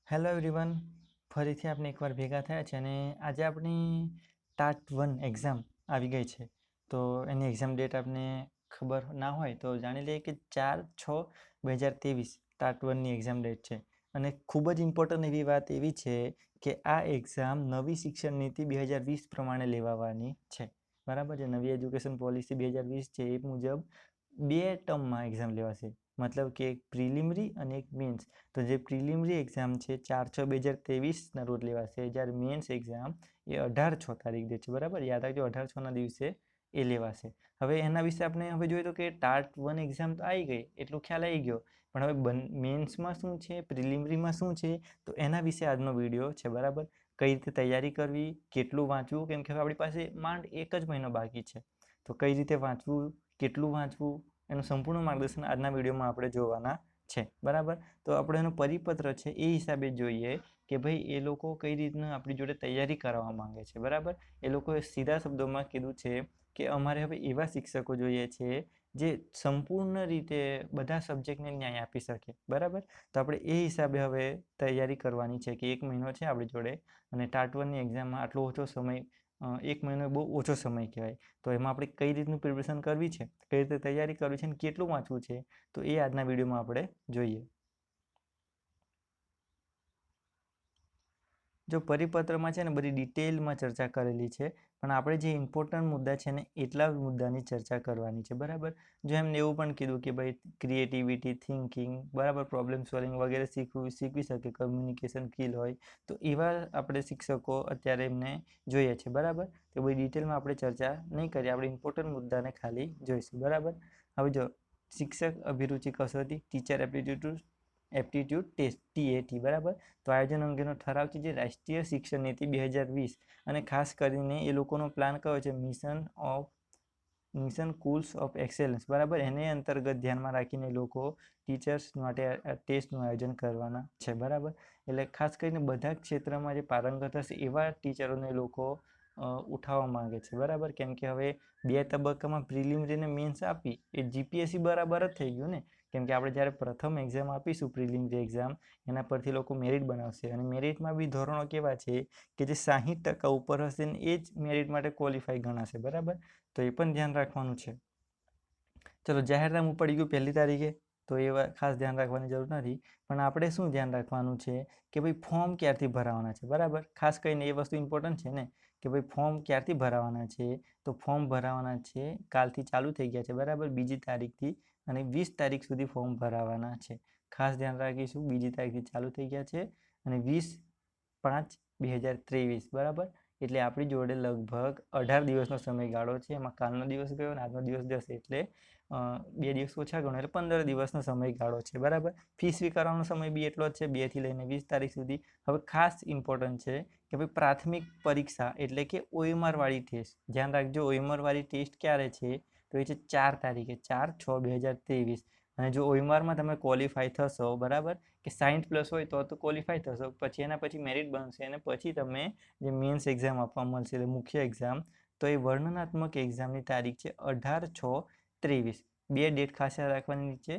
Hello everyone, ફરીથી આપણે એકવાર ભેગા થયા છે અને આજે આપણી ટાટ 1 એક્ઝામ આવી ગઈ છે. તો એની એક્ઝામ ડેટ આપને ખબર ના હોય તો જાણી લઈએ કે 4/6/2023 ટાટ 1ની એક્ઝામ ડેટ છે. અને ખૂબ જ ઇમ્પોર્ટન્ટ એવી વાત એવી છે કે આ એક્ઝામ નવી શિક્ષણ નીતિ 2020 પ્રમાણે લેવાવાની છે. બરાબર છે. નવી એજ્યુકેશન પોલિસી 2020 છે એ મુજબ 2 ટર્મમાં એક્ઝામ લેવાશે. મતલબ કે એક પ્રિલિમરી અને એક મેન્સ. તો જે પ્રિલિમરી એક્ઝામ છે 4/6/2023ના રોજ લેવાશે, જ્યારે મેન્સ એક્ઝામ એ 18/6 તારીખ દે છે. બરાબર, યાદ રાખજો 18/6ના દિવસે એ લેવાશે. હવે એના વિશે આપણે હવે જોઈએ તો કે ટાટ 1 એક્ઝામ તો આવી ગઈ, એટલો ખ્યાલ આવી ગયો, પણ હવે મેન્સમાં શું છે, પ્રિલિમરીમાં શું છે, તો એના વિશે આજનો વિડીયો છે. બરાબર, કઈ રીતે તૈયારી કરવી, કેટલું વાંચવું, કેમ કે હવે આપણી પાસે માંડ 1 જ મહિનો બાકી છે. તો કઈ રીતે વાંચવું, કેટલું વાંચવું, એનું સંપૂર્ણ માર્ગદર્શન આજના વિડીયોમાં આપણે જોવાના છે. બરાબર, તો આપણે એનો પરિપત્ર છે એ હિસાબે જોઈએ કે ભાઈ એ લોકો કઈ રીતના આપણી જોડે તૈયારી કરવા માંગે છે. બરાબર, એ લોકોએ સીધા શબ્દોમાં કીધું છે કે અમારે હવે એવા શિક્ષકો જોઈએ છે જે સંપૂર્ણ રીતે બધા સબ્જેક્ટને ન્યાય આપી શકે. બરાબર, તો આપણે એ હિસાબે હવે તૈયારી કરવાની છે કે 1 મહિનો છે આપણી જોડે, અને ટાટ 1ની એક્ઝામમાં આટલો ઓછો સમય, 1 મહિનો બહુ ઓછો સમય કહેવાય. તો એમાં આપણે કઈ રીતનું પ્રિપરેશન કરવી છે, કઈ રીતે તૈયારી કરવી છે અને કેટલું વાંચવું છે, તો એ આજના વિડીયોમાં આપણે જોઈએ. જો પરિપત્રમાં છે ને બધી ડિટેલમાં ચર્ચા કરેલી છે, પણ આપણે જે ઇમ્પોર્ટન્ટ મુદ્દા છે ને એટલા મુદ્દાની ચર્ચા કરવાની છે. બરાબર, જો એમને એવું પણ કીધું કે ભાઈ ક્રિએટિવિટી, થિંકિંગ, બરાબર, પ્રોબ્લેમ સોલ્વિંગ વગેરે શીખવી શકે, કમ્યુનિકેશન સ્કિલ હોય, તો એવા આપણે શિક્ષકો અત્યારે એમને જોઈએ છે. બરાબર, તો બધી ડિટેલમાં આપણે ચર્ચા નહીં કરીએ, આપણે ઇમ્પોર્ટન્ટ મુદ્દાને ખાલી જોઈશું. બરાબર, હવે જો શિક્ષક અભિરુચિ કસોટી, ટીચર એપ્ટિટ્યૂડ ટેસ્ટ TAT. બરાબર, તો આયોજન અંગેનો ઠરાવ છે જે રાષ્ટ્રીય શિક્ષણ નીતિ 2020, અને ખાસ કરીને એ લોકોનો પ્લાન કયો છે, મિશન સ્કૂલ્સ ઓફ એક્સેલન્સ. બરાબર, એને અંતર્ગત ધ્યાનમાં રાખીને લોકો ટીચર્સ માટે ટેસ્ટનું આયોજન કરવાના છે. બરાબર, એટલે ખાસ કરીને બધા ક્ષેત્રમાં જે પારંગત હશે એવા ટીચરોને લોકો ઉઠાવવા માંગે છે. બરાબર, કેમ કે હવે 2 તબક્કામાં પ્રિલિમિનરી અને મેન્સ આપી એ GPSC બરાબર જ થઈ ગયું ને, કેમ કે આપણે જ્યારે પ્રથમ એક્ઝામ આપીશું પ્રિલિમિનરી એક્ઝામ, એના પરથી લોકો મેરિટ બનાવશે, અને મેરિટમાં બી ધોરણો કેવા છે કે જે 60% ઉપર હશે ને એ જ મેરિટ માટે ક્વોલિફાય ગણાશે. બરાબર, તો એ પણ ધ્યાન રાખવાનું છે. ચલો, જાહેરનામું પડી ગયું 1 તારીખે, તો એ ખાસ ધ્યાન રાખવાની જરૂર નથી, પણ આપણે શું ધ્યાન રાખવાનું છે કે ભાઈ ફોર્મ ક્યારથી ભરાવાના છે. બરાબર, ખાસ કરીને એ વસ્તુ ઇમ્પોર્ટન્ટ છે ને કે ભાઈ ફોર્મ ક્યારથી ભરાવાના છે, તો ફોર્મ ભરાવાના છે કાલથી ચાલુ થઈ ગયા છે. બરાબર, 2 તારીખથી અને 20 તારીખ સુધી ફોર્મ ભરાવાના છે. ખાસ ધ્યાન રાખીશું, 2 તારીખથી ચાલુ થઈ ગયા છે અને 20/5/2023. બરાબર, એટલે આપણી જોડે લગભગ 18 દિવસનો સમયગાળો છે. એમાં કાલનો દિવસ ગયો અને આજનો દિવસ જશે, એટલે 2 દિવસ ઓછા ગણો, એટલે 15 દિવસનો સમયગાળો છે. બરાબર, ફી સ્વીકારવાનો સમય બી એટલો જ છે, 2 થી લઈને 20 તારીખ સુધી. હવે ખાસ ઇમ્પોર્ટન્ટ છે કે ભાઈ પ્રાથમિક પરીક્ષા એટલે કે OMR વાળી ટેસ્ટ, ધ્યાન રાખજો, OMR વાળી ટેસ્ટ ક્યારે છે, તો એ છે 4 તારીખે, 4/6/2023. અને જો OMRમાં તમે ક્વોલિફાય થશો, બરાબર, કે 60+ હોય તો ક્વોલિફાય થશો, પછી એના પછી મેરિટ બનશે અને પછી તમે જે મેન્સ એક્ઝામ આપવા મળશે, એટલે મુખ્ય એક્ઝામ, તો એ વર્ણનાત્મક એક્ઝામની તારીખ છે 18/6/23. 2 ડેટ ખાસ યાદ રાખવાની નીચે,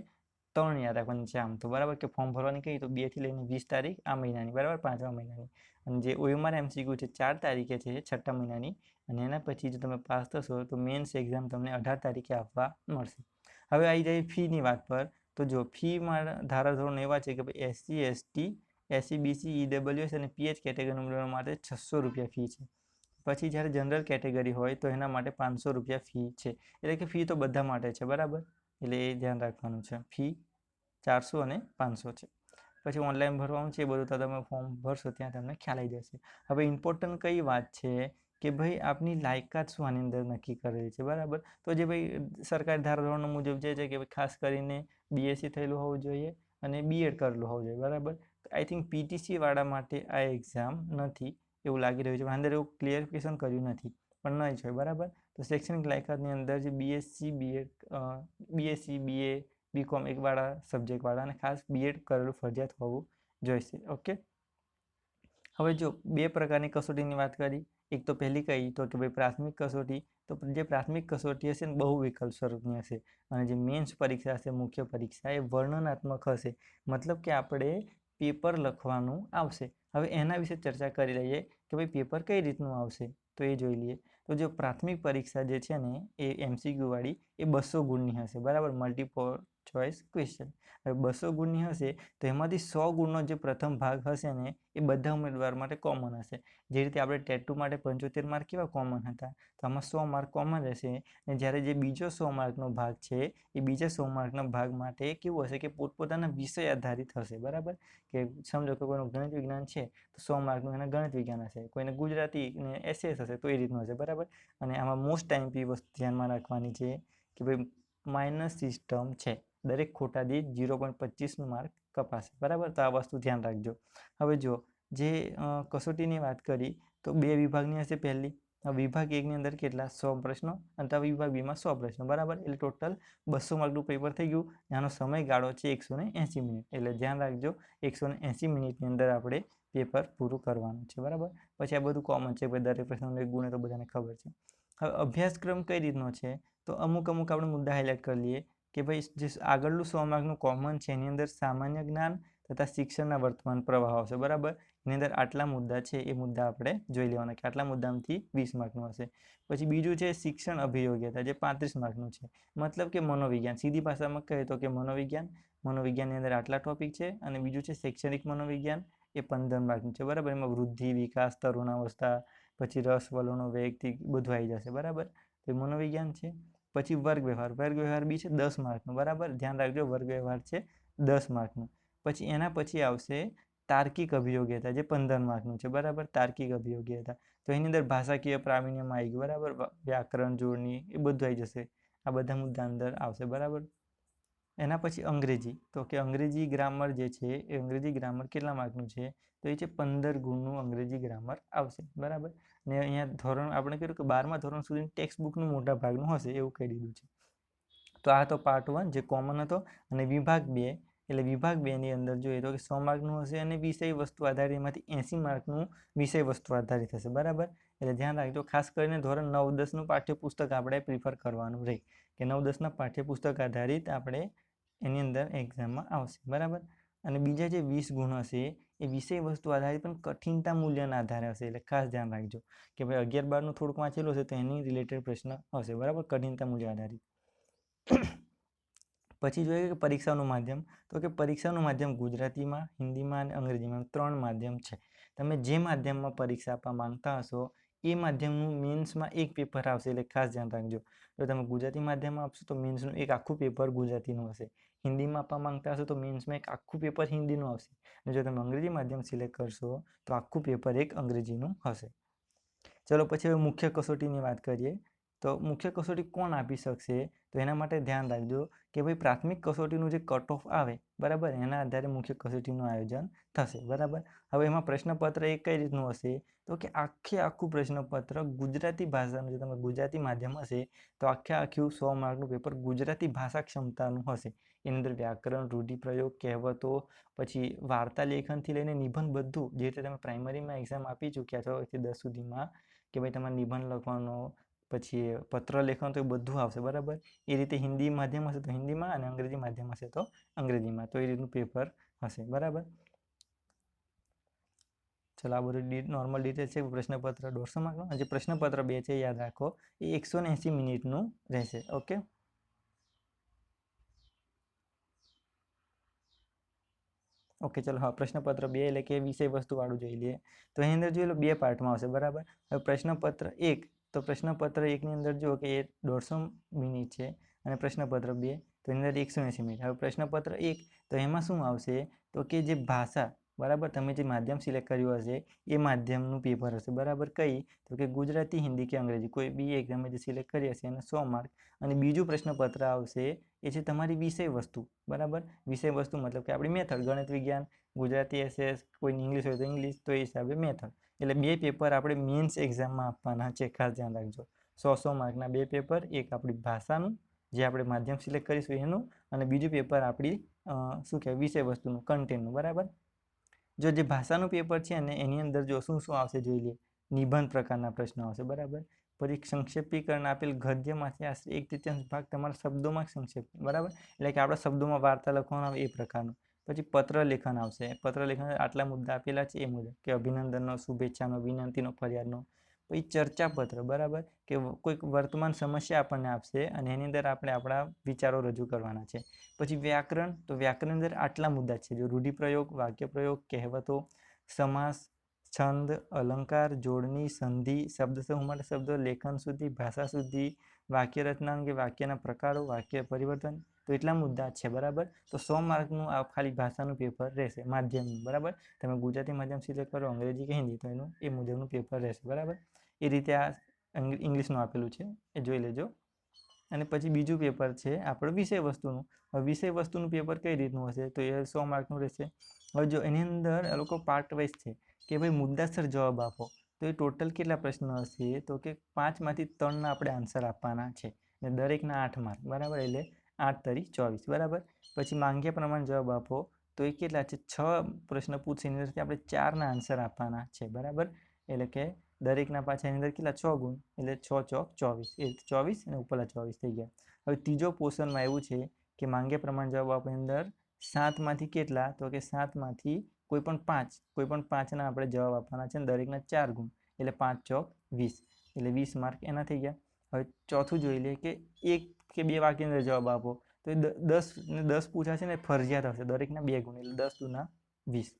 3 યાદ રાખવાની છે આમ તો. બરાબર, કે ફોર્મ ભરવાની કહીએ તો 2 થી લઈને 20 તારીખ આ મહિનાની. બરાબર, 5મા મહિનાની. અને જે OMR MCQ છે 4 તારીખે છે, 6ઠ્ઠા મહિનાની. અને એના પછી જો તમે પાસ થશો તો મેન્સ એક્ઝામ તમને 18 તારીખે આપવા મળશે. હવે આવી જાય ફીની વાત પર, તો જો ફીમાં ધારાધોરણ એવા છે કે ભાઈ SC ST SC BC EWS અને PH કેટેગરી ઉમેદવારો માટે 600 રૂપિયા ફી છે. પછી જ્યારે જનરલ કેટેગરી હોય તો એના માટે 500 રૂપિયા ફી છે. એટલે કે ફી તો બધા માટે છે. બરાબર, એટલે એ ધ્યાન રાખવાનું છે. ફી 400 અને 500 છે. પછી ઓનલાઈન ભરવાનું છે, એ બધું તો તમે ફોર્મ ભરશો ત્યાં તમને ખ્યાલ આવી જશે. હવે ઇમ્પોર્ટન્ટ કઈ વાત છે કે ભાઈ આપની લાયકાત શું આની અંદર નક્કી કરેલી છે. બરાબર, તો જે ભાઈ સરકારી ધારાધોરણો મુજબ જે છે કે ભાઈ ખાસ કરીને BSc થયેલું હોવું જોઈએ અને B.Ed કરેલું હોવું જોઈએ. બરાબર, આઈ થિંક PTC વાળા માટે આ એક્ઝામ નથી એવું લાગી રહ્યું છે. અંદર એવું ક્લિયરિફિકેશન કર્યું નથી, પણ નહીં છે. બરાબર, તો શૈક્ષણિક લાયકાતની અંદર જે BSc BA BCom એકવાળા સબ્જેક્ટવાળા અને ખાસ B.Ed કરેલું ફરજિયાત હોવું જોઈશે. ઓકે, હવે જો 2 પ્રકારની કસોટીની વાત કરી. એક તો પહેલી કઈ તો કે ભાઈ પ્રાથમિક કસોટી, તો જે પ્રાથમિક કસોટી હશે ને બહુ વિકલ્પ સ્વરૂપની હશે, અને જે મેન્સ પરીક્ષા હશે, મુખ્ય પરીક્ષા, એ વર્ણનાત્મક હશે. મતલબ કે આપણે પેપર લખવાનું આવશે. હવે એના વિશે ચર્ચા કરી લઈએ કે ભાઈ પેપર કઈ રીતનું આવશે, તો એ જોઈ લઈએ. તો જો પ્રાથમિક પરીક્ષા જે છે ને એ MCQ વાળી એ 200 ગુણની હશે, બરાબર, મલ્ટીપલ ચોઇસ ક્વેશ્ચન. હવે 200 ગુણની હશે તો એમાંથી 100 ગુણનો જે પ્રથમ ભાગ હશે ને એ બધા ઉમેદવાર માટે કોમન હશે. જે રીતે આપણે ટેટ 2 માટે 75 માર્ક કેવા કોમન હતા, તો આમાં 100 માર્ક કોમન રહેશે. અને જ્યારે જે બીજો 100 માર્કનો ભાગ છે એ બીજા 100 માર્કના ભાગ માટે કેવું હશે કે પોતપોતાના વિષય આધારિત હશે, બરાબર. કે સમજો કે કોઈનું ગણિત વિજ્ઞાન છે તો 100 માર્કનું એના ગણિત વિજ્ઞાન હશે, કોઈને ગુજરાતી ને SS હશે તો એ રીતનું હશે, બરાબર. અને આમાં મોસ્ટ ટાઈમપી વસ્તુ ધ્યાનમાં રાખવાની છે કે ભાઈ માઇનસ સિસ્ટમ છે, દરેક ખોટા દીઠ 0.25નું માર્ક કપાશે, બરાબર. તો આ વસ્તુ ધ્યાન રાખજો. હવે જો જે કસોટીની વાત કરી તો 2 વિભાગની હશે. પહેલી વિભાગ 1ની અંદર કેટલા 100 પ્રશ્નો અને વિભાગ 2માં 100 પ્રશ્નો, બરાબર. એટલે ટોટલ 200 માર્કનું પેપર થઈ ગયું. આનો સમયગાળો છે 180 મિનિટ. એટલે ધ્યાન રાખજો 180 મિનિટની અંદર આપણે પેપર પૂરું કરવાનું છે, બરાબર. પછી આ બધું કોમન છે, દરેક પ્રશ્નનો 1 ગુણ તો બધાને ખબર છે. હવે અભ્યાસક્રમ કઈ રીતનો છે તો અમુક આપણે મુદ્દા હાઇલાઇટ કરી લઈએ કે ભાઈ જે આગળનું 100 માર્કનું કોમન છે એની અંદર સામાન્ય જ્ઞાન તથા શિક્ષણના વર્તમાન પ્રવાહ આવશે, બરાબર. એની અંદર આટલા મુદ્દા છે એ મુદ્દા આપણે જોઈ લેવાના કે આટલા મુદ્દામાંથી 20 માર્કનું હશે. પછી બીજું છે શિક્ષણ અભિયોગ્યતા, જે 35 માર્કનું છે. મતલબ કે મનોવિજ્ઞાન, સીધી ભાષામાં કહીએ તો કે મનોવિજ્ઞાનની અંદર આટલા ટોપિક છે. અને બીજું છે શૈક્ષણિક મનોવિજ્ઞાન, એ 15 માર્કનું છે, બરાબર. એમાં વૃદ્ધિ, વિકાસ, તરુણાવસ્થા, પછી રસ, વલણો, વૈયક્તિક બધું આવી જશે, બરાબર. તો એ મનોવિજ્ઞાન છે. પછી વર્ગ વ્યવહાર બી છે 10 માર્કનું, બરાબર. ધ્યાન રાખજો વર્ગ વ્યવહાર છે 10 માર્કનું. પછી એના પછી આવશે તાર્કિક અભિયોગ્યતા, જે 15 માર્કનું છે, બરાબર. તાર્કિક અભિયોગ્યતા તો એની અંદર ભાષાકીય પ્રાવીણ્યમાં આવી ગયું, બરાબર. વ્યાકરણ, જોડણી એ બધું આવી જશે. આ બધા મુદ્દા અંદર આવશે, બરાબર. એના પછી અંગ્રેજી, તો કે અંગ્રેજી ગ્રામર જે છે એ અંગ્રેજી ગ્રામર કેટલા માર્કનું છે તો એ છે 15 ગુણનું અંગ્રેજી ગ્રામર આવશે, બરાબર. ને અહીંયા ધોરણ આપણે કહ્યું કે 12મા ધોરણ સુધી ટેક્સ્ટ બુકનું મોટા ભાગનું હશે એવું કહી દીધું છે. તો આ તો પાર્ટ 1 જે કોમન હતો. અને વિભાગ 2 એટલે વિભાગ 2ની અંદર જોઈએ તો કે 100 માર્કનું હશે અને વિષય વસ્તુ આધારિત એમાંથી 80 માર્કનું વિષય વસ્તુ આધારિત હશે, બરાબર. એટલે ધ્યાન રાખજો ખાસ કરીને ધોરણ 9-10નું પાઠ્યપુસ્તક આપણે પ્રિફર કરવાનું રહે કે 9-10ના પાઠ્યપુસ્તક આધારિત આપણે એની અંદર એક્ઝામમાં આવશે, બરાબર. અને બીજા જે 20 ગુણ હશે એ વિષય વસ્તુ આધારિત પણ કઠિનતા મૂલ્યના આધારે હશે. એટલે ખાસ ધ્યાન રાખજો કે ભાઈ 11-12નું થોડુંક વાંચેલું હશે તો એની રિલેટેડ પ્રશ્ન હશે, બરાબર, કઠિનતા મૂલ્ય આધારિત. પછી જોઈએ કે પરીક્ષાનું માધ્યમ, તો કે પરીક્ષાનું માધ્યમ ગુજરાતીમાં, હિન્દીમાં અને અંગ્રેજીમાં 3 માધ્યમ છે. તમે જે માધ્યમમાં પરીક્ષા આપવા માંગતા હશો એ માધ્યમનું મેન્સમાં એક પેપર આવશે. એટલે ખાસ ધ્યાન રાખજો. જો તમે ગુજરાતી માધ્યમમાં આપશો તો મેન્સનું એક આખું પેપર ગુજરાતીનું હશે. હિન્દીમાં આપવા માંગતા હશો તો મેન્સમાં એક આખું પેપર હિન્દીનું આવશે. અને જો તમે અંગ્રેજી માધ્યમ સિલેક્ટ કરશો તો આખું પેપર એક અંગ્રેજીનું હશે. ચલો પછી હવે મુખ્ય કસોટીની વાત કરીએ. તો મુખ્ય કસોટી કોણ આપી શકશે તો એના માટે ધ્યાન રાખજો કે ભાઈ પ્રાથમિક કસોટીનું જે કટ ઓફ આવે, બરાબર, એના આધારે મુખ્ય કસોટીનું આયોજન થશે, બરાબર. હવે એમાં પ્રશ્નપત્ર એક કઈ રીતનું હશે તો કે આખું પ્રશ્નપત્ર ગુજરાતી ભાષાનું, જો તમે ગુજરાતી માધ્યમ હશે તો આખું 100 માર્કનું પેપર ગુજરાતી ભાષા ક્ષમતાનું હશે. એની અંદર વ્યાકરણ, રૂઢિપ્રયોગ, કહેવતો, પછી વાર્તા લેખનથી લઈને નિબંધ બધું જે રીતે તમે પ્રાઇમરીમાં એક્ઝામ આપી ચૂક્યા છો 10 સુધીમાં કે ભાઈ તમારે નિબંધ લખવાનો, પછી પત્ર લેખન તો એ બધું આવશે, બરાબર. એ રીતે હિન્દી માધ્યમ હશે તો હિન્દીમાં અને અંગ્રેજી માધ્યમ હશે તો અંગ્રેજીમાં, તો એ રીતનું પેપર હશે, બરાબર. ચલો આ બધું નોર્મલ ડિટેલ છે. પ્રશ્નપત્ર 150 માર્કનું અને જે પ્રશ્નપત્ર 2 છે યાદ રાખો એ 180 મિનિટનું રહેશે, ઓકે. ઓકે ચલો હા, પ્રશ્નપત્ર 2 એટલે કે વિષય વસ્તુ વાળું જોઈ લઈએ. તો એની અંદર જોઈ લો 2 પાર્ટમાં આવશે, બરાબર. હવે પ્રશ્નપત્ર 1, તો પ્રશ્નપત્ર 1ની અંદર જુઓ કે એ 150 મિનિટ છે અને પ્રશ્નપત્ર 2 તો એની અંદર 180 મિનિટ. હવે પ્રશ્નપત્ર 1 તો એમાં શું આવશે તો કે જે ભાષા, બરાબર, તમે જે માધ્યમ સિલેક્ટ કર્યું હશે એ માધ્યમનું પેપર હશે, બરાબર. કઈ તો કે ગુજરાતી, હિન્દી કે અંગ્રેજી કોઈ બી એક તમે જે સિલેક્ટ કરી હશે એને 100 માર્ક. અને બીજું પ્રશ્નપત્ર આવશે એ છે તમારી વિષય વસ્તુ, બરાબર. વિષય વસ્તુ મતલબ કે આપણી મેથડ, ગણિત વિજ્ઞાન, ગુજરાતી, SS, કોઈ ઇંગ્લિશ હોય તો ઇંગ્લિશ, તો એ હિસાબે મેથડ. એટલે 2 પેપર આપણે મેન્સ એક્ઝામમાં આપવાના છે, ખાસ ધ્યાન રાખજો. 100 માર્કના 2 પેપર, એક આપણી ભાષાનું જે આપણે માધ્યમ સિલેક્ટ કરીશું એનું, અને બીજું પેપર આપણી શું કહેવાય વિષય વસ્તુનું, કન્ટેન્ટનું, બરાબર. જો જે ભાષાનું પેપર છે ને એની અંદર જો શું આવશે જોઈ લઈએ. નિબંધ પ્રકારના પ્રશ્નો આવશે, બરાબર. પછી સંક્ષેપીકરણ આપેલ ગદ્યમાંથી આશરે 1/3 ભાગ તમારા શબ્દોમાં સંક્ષેપ, બરાબર. એટલે કે આપણા શબ્દોમાં વાર્તા લખવાનું આવે એ પ્રકારનું. પછી પત્ર લેખન આવશે. પત્ર લેખન આટલા મુદ્દા આપેલા છે એ મુજબ કે અભિનંદનનો, શુભેચ્છાનો, વિનંતીનો, ફરિયાદનો. પછી ચર્ચાપત્ર, બરાબર, કે કોઈક વર્તમાન સમસ્યા આપણને આપશે અને એની અંદર આપણે આપણા વિચારો રજૂ કરવાના છે. પછી વ્યાકરણ, તો વ્યાકરણ અંદર આટલા મુદ્દા છે, જો રૂઢિપ્રયોગ, વાક્યપ્રયોગ, કહેવતો, સમાસ, છંદ, અલંકાર, જોડણી, સંધિ, શબ્દ સમૂહ માટે શબ્દો, લેખન શુદ્ધિ, ભાષા શુદ્ધિ, વાક્ય રચના અંગે વાક્યના પ્રકારો, વાક્ય પરિવર્તન. તો એટલા મુદ્દા છે, બરાબર. તો 100 માર્કનું આ ખાલી ભાષાનું પેપર રહેશે, માધ્યમનું, બરાબર. તમે ગુજરાતી માધ્યમ સિલેક્ટ કરો, અંગ્રેજી કે હિન્દી, તો એનું એ મુજબનું પેપર રહેશે, બરાબર. એ રીતે આ ઇંગ્લિશનું આપેલું છે, એ જોઈ લેજો. અને પછી બીજું પેપર છે આપણું વિષય વસ્તુનું. હવે વિષય વસ્તુનું પેપર કઈ રીતનું હશે, તો એ 100 માર્કનું રહેશે. હવે જો એની અંદર એ લોકો પાર્ટ વાઇઝ છે કે ભાઈ મુદ્દાસર જવાબ આપો, તો એ ટોટલ કેટલા પ્રશ્ન હશે, તો કે 5માંથી 3ના આપણે આન્સર આપવાના છે, ને દરેકના 8 માર્ક, બરાબર. એટલે 8 તરી 24, બરાબર. પછી માંગ્યા પ્રમાણે જવાબ આપો, તો એ કેટલા છે, 6 પ્રશ્ન પૂછશે, એની અંદરથી આપણે 4ના આન્સર આપવાના છે, બરાબર. એટલે કે દરેકના પાછળ એની અંદર કેટલા 6 ગુણ, એટલે 6 ચોક 24, એ 24 અને ઉપરલા 24 થઈ ગયા. હવે ત્રીજો પોર્શનમાં એવું છે કે માંગ્યા પ્રમાણે જવાબ આપવાની અંદર 7માંથી કેટલા, તો કે 7માંથી કોઈ પણ 5ના આપણે જવાબ આપવાના છે, અને દરેકના 4 ગુણ, એટલે 5 ચોક 20, એટલે 20 માર્ક એના થઈ ગયા. હવે ચોથું જોઈ લે કે 1 કે 2 વાક્યની અંદર જવાબ આપો, તો એ 10 પૂછાશે ને ફરજિયાત હશે, દરેકના 2 ગુણ, એટલે 10 દુના 20.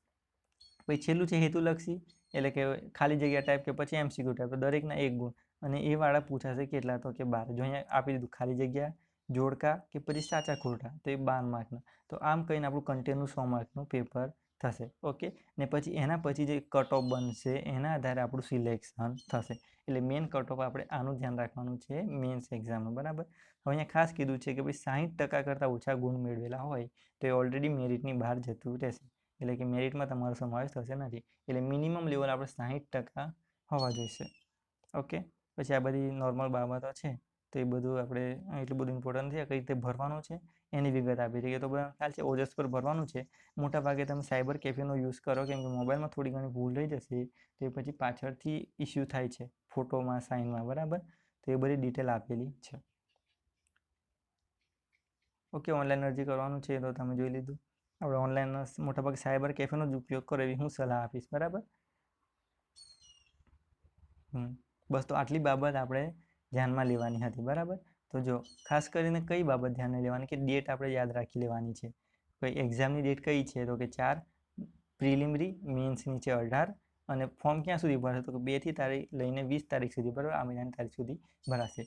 પછી છેલ્લું છે હેતુલક્ષી, એટલે કે ખાલી જગ્યા ટાઈપ કે પછી MCQ ટાઈપ, તો દરેકના 1 ગુણ, અને એ વાળા પૂછાશે કેટલા, તો કે 12. જો અહીંયા આપી દીધું ખાલી જગ્યા, જોડકા કે પછી સાચા ખોટા, તો એ 12 માર્કના. તો આમ કહીને આપણું કન્ટેનનું 100 માર્કનું પેપર થશે, ઓકે. ને પછી એના પછી જે કટ ઓફ બનશે એના આધારે આપણું સિલેક્શન થશે. એટલે મેઇન કટ ઓફ આપણે આનું ધ્યાન રાખવાનું છે મેન્સ એક્ઝામનું, બરાબર. હવે અહીંયા ખાસ કીધું છે કે ભાઈ 60% કરતાં ઓછા ગુણ મેળવેલા હોય તો એ ઓલરેડી મેરિટની બહાર જતું રહેશે, એટલે કે મેરિટમાં તમારો સમાવેશ થશે નથી. એટલે મિનિમમ લેવલ આપણે 60% હોવા જોઈશે, ઓકે. પછી આ બધી નોર્મલ બાબતો છે, તો એ બધું આપણે એટલું બધું ઇમ્પોર્ટન્ટ છે. કઈ રીતે ભરવાનું છે એની વિગત આપી છે, તો બધા ખ્યાલ છે ઓજસ પર ભરવાનું છે. મોટા ભાગે તમે સાયબર કેફેનો યુઝ કરો, કેમ કે મોબાઈલમાં થોડી ઘણી ભૂલ રહી જશે, તો એ પછી પાછળથી ઇસ્યુ થાય છે ફોટોમાં, સાઇનમાં, બરાબર. તો એ બધી ડિટેલ આપેલી છે, ઓકે. ઓનલાઈન અરજી કરવાનું છે તો તમે જોઈ લીધું. આપણે ઓનલાઈન મોટાભાગે સાયબર કેફેનો જ ઉપયોગ કરો એવી હું સલાહ આપીશ, બરાબર. બસ તો આટલી બાબત આપણે ધ્યાનમાં લેવાની હતી, બરાબર. તો જો ખાસ કરીને કઈ બાબત ધ્યાનમાં લેવાની, કે ડેટ આપણે યાદ રાખી લેવાની છે. કોઈ એક્ઝામની ડેટ કઈ છે, તો કે 4, પ્રિલિમિનરી મેન્સની છે 18, અને ફોર્મ ક્યાં સુધી ભરાશે, તો કે 2 તારીખ લઈને 20 તારીખ સુધી, બરાબર, આ મહિનાની તારીખ સુધી ભરાશે.